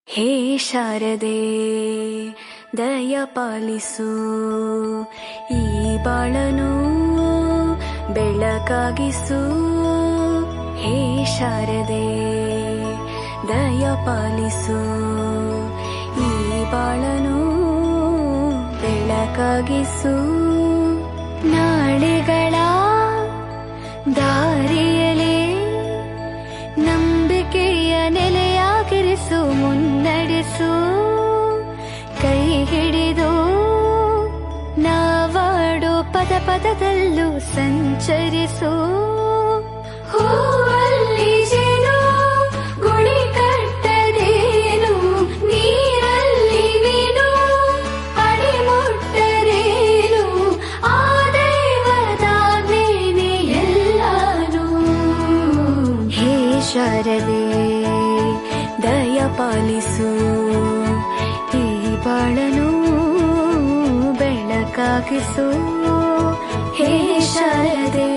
ಹೇ ಶಾರದೆ ದಯ ಪಾಲಿಸು, ಈ ಬಾಳನು ಬೆಳಕಾಗಿಸು. ಹೇ ಶಾರದೆ ದಯ ಪಾಲಿಸು, ಈ ಬಾಳನು ಬೆಳಕಾಗಿಸು. ನಾಳೆಗಳ ದಾರಿಯಲೇ ನಂಬಿಕೆಯ ನೆಲೆಯಾಗಿರಿಸು, ಮುನ್ನಡೆಸು. ಕೈ ಹಿಡಿದು ನಾವಾಡೋ ಪದ ಪದದಲ್ಲೂ ಸಂಚರಿಸು. ಹೂವಲ್ಲಿ ಜೇನು ಗುಳಿ ಕಟ್ಟದೇನು, ನೀರಲ್ಲಿ ಮೀನು ಅಡಿ ಮುಟ್ಟರೇನು, ಆ ದೈವದಾಜ್ಞೆನೇ ಎಲ್ಲಾನು. ಹೇ ಶಾರದೆ ದಯ ಪಾಲಿಸು, ಈ ಬಾಳನು ಬೆಳಕಾಗಿಸು. ಹೇ ಶಾರದೆ.